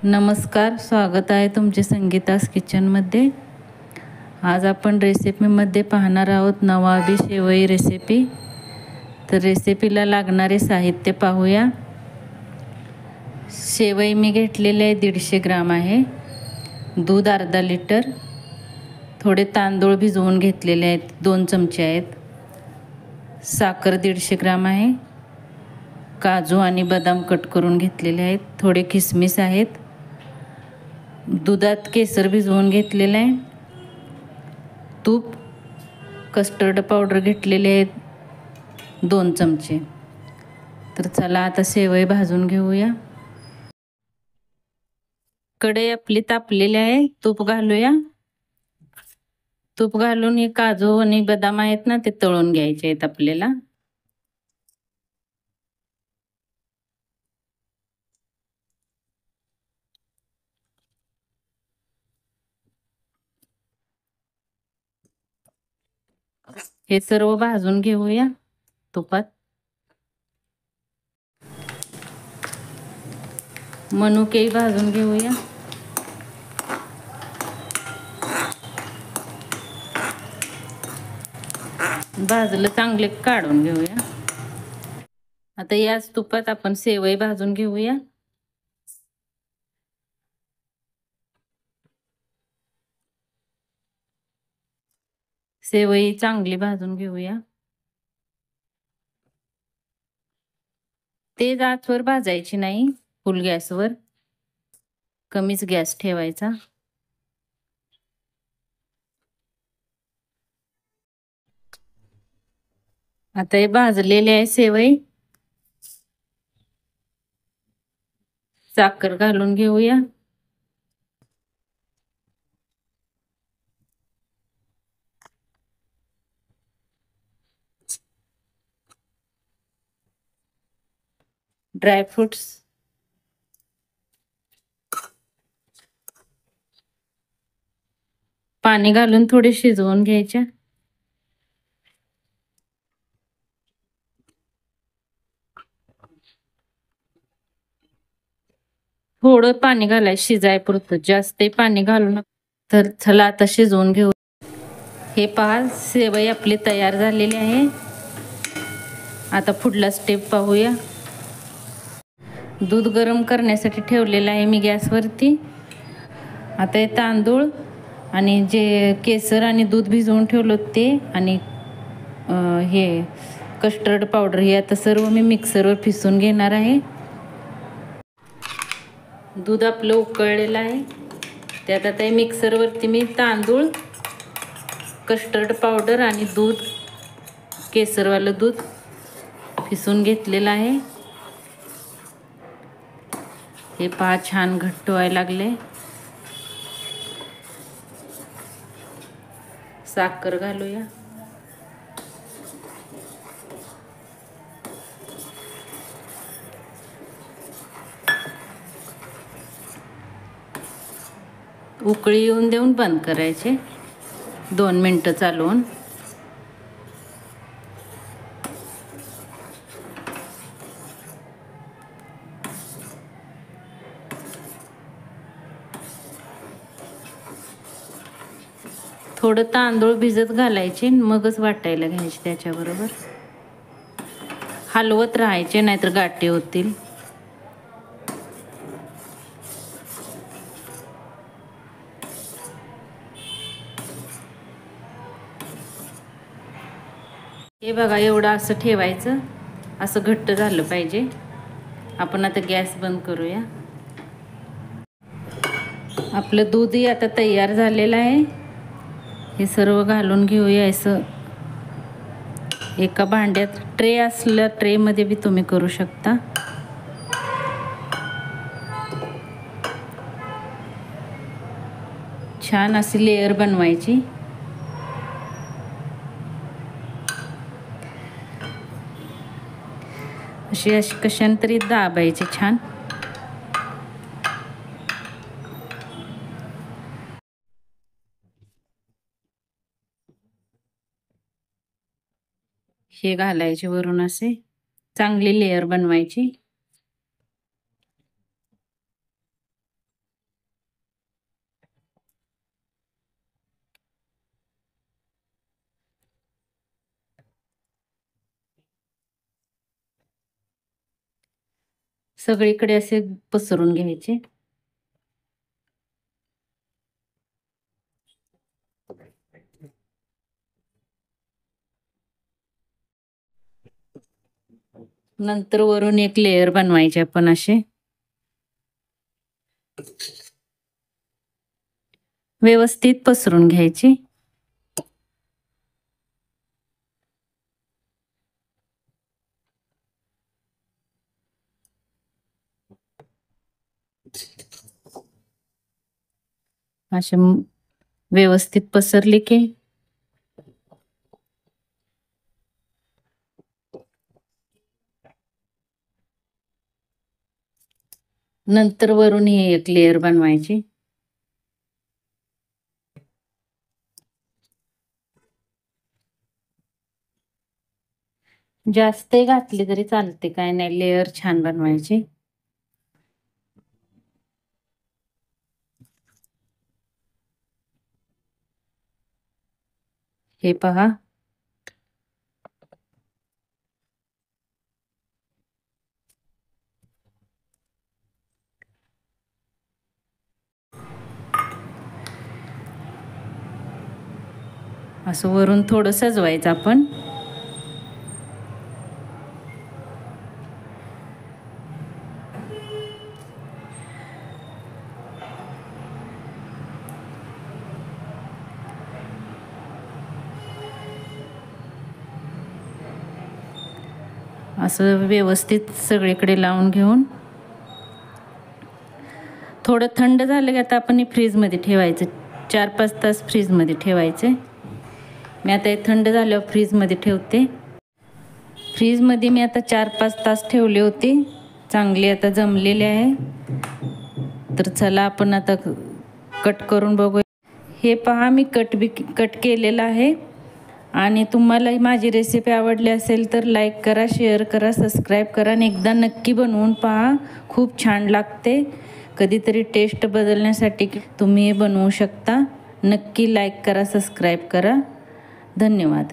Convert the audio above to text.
नमस्कार, स्वागत आहे तुमचे संगीतास किचनमध्ये। आज आपण रेसिपीमध्ये पाहणार आहोत नवाबी शेवई रेसिपी। तर रेसिपीला लागणारे साहित्य पाहूया। शेवई मी घेतलेले आहे 150 ग्राम आहे, दूध अर्धा लिटर, थोडे तांदूळ भिजवून घेतलेले आहेत 2 चमचे आहेत, साखर 150 ग्राम आहे, काजू आणि बदाम कट करून घेतलेले आहेत, थोडे किसमिस आहेत, दुधात केसर भिजवून घेतलेले आहे, तूप, कस्टर्ड पावडर घेतलेले आहेत 2 चमचे। तर चला आता शेवई भाजून घेऊया। कढई आपली तापलेली आहे, तूप घालूया। तूप घालून हे काजू आणि बदाम आहेत ना, ते तळून घ्यायचे आहेत आपल्याला। हे सर्व भाजून घेऊया तुपात। मनुकेही भाजून घेऊया। भाजलं चांगले काढून घेऊया। आता याच तुपात आपण शेवई भाजून घेऊया। शेवई चांगली भाजून घेऊया। तेज आचवर भाजायची नाही, फुल गॅसवर, कमीच गॅस ठेवायचा। आता हे भाजलेले आहे शेवई, साखर घालून घेऊया। ड्राय फ्रूट्स, पाणी घालून थोडे शिजवून घ्यायचे। थोडं पाणी घालायचं शिजायपुरतं, जास्त पाणी घालू नका। तर चला आता शिजवून घेऊ। हे पहा, शेवई आपली तयार झालेली आहे। आता पुढला स्टेप पाहूया। दूध गरम करण्यासाठी ठेवलेलं आहे मी गॅसवरती। आता हे तांदूळ आणि जे केसर आणि दूध भिजवून ठेवलं ते आणि हे कस्टर्ड पावडर, हे आता सर्व मी मिक्सरवर फिसून घेणार आहे। दूध आपलं उकळलेलं आहे, त्यात आता हे मिक्सरवरती मी तांदूळ, कस्टर्ड पावडर आणि दूध, केसरवालं दूध फिसून घेतलेलं आहे। हे पहा, छान घट्ट व्हायला लागले। साखर घालूया। उकळी येऊन देऊन बंद करायचे, 2 मिनिटं चालवून। थोडं तांदूळ भिजत घालायचे, मगच वाटायला घ्यायचे त्याच्याबरोबर। हलवत राहायचे, नाहीतर गाठी होतील। हे बघा, एवढं असं ठेवायचं, असं घट्ट झालं पाहिजे। आपण आता गॅस बंद करूया। आपलं दूधही आता तयार झालेलं आहे। हे सर्व घालून घेऊया। असं एका भांड्यात, ट्रे असल्या ट्रेमध्ये बी तुम्ही करू शकता। छान अशी लेयर बनवायची। अशी कशाने तरी दाबायची छान। हे घालायचे वरून, असे चांगली लेयर बनवायची। सगळीकडे असे पसरून घ्यायचे. नंतर वरून एक लेयर बनवायचे आपण असे. व्यवस्थित पसरून घ्यायची. असे व्यवस्थित पसरले की नंतर वरून ही एक लेयर बनवायची. जास्त घातली तरी चालते, काय नाही, लेयर छान बनवायची. हे पहा, असं वरून थोडं सजवायचं आपण. असं व्यवस्थित सगळीकडे लावून घेऊन थोडं थंड झालं की आता आपण फ्रीजमध्ये ठेवायचं. 4-5 तास फ्रीजमध्ये ठेवायचे. मी आता हे थंड झाल्यावर फ्रीजमध्ये ठेवते. फ्रीजमध्ये मी आता 4-5 तास ठेवले होते. चांगले आता जमलेले आहे. तर चला आपण आता कट करून बघूया. हे पहा, मी कट केलेलं आहे. आणि तुम्हाला माझी रेसिपी आवडली असेल तर लाईक करा, शेअर करा, सबस्क्राईब करा आणि एकदा नक्की बनवून पहा. खूप छान लागते. कधीतरी टेस्ट बदलण्यासाठी तुम्ही हे बनवू शकता. नक्की लाईक करा, सबस्क्राईब करा. धन्यवाद.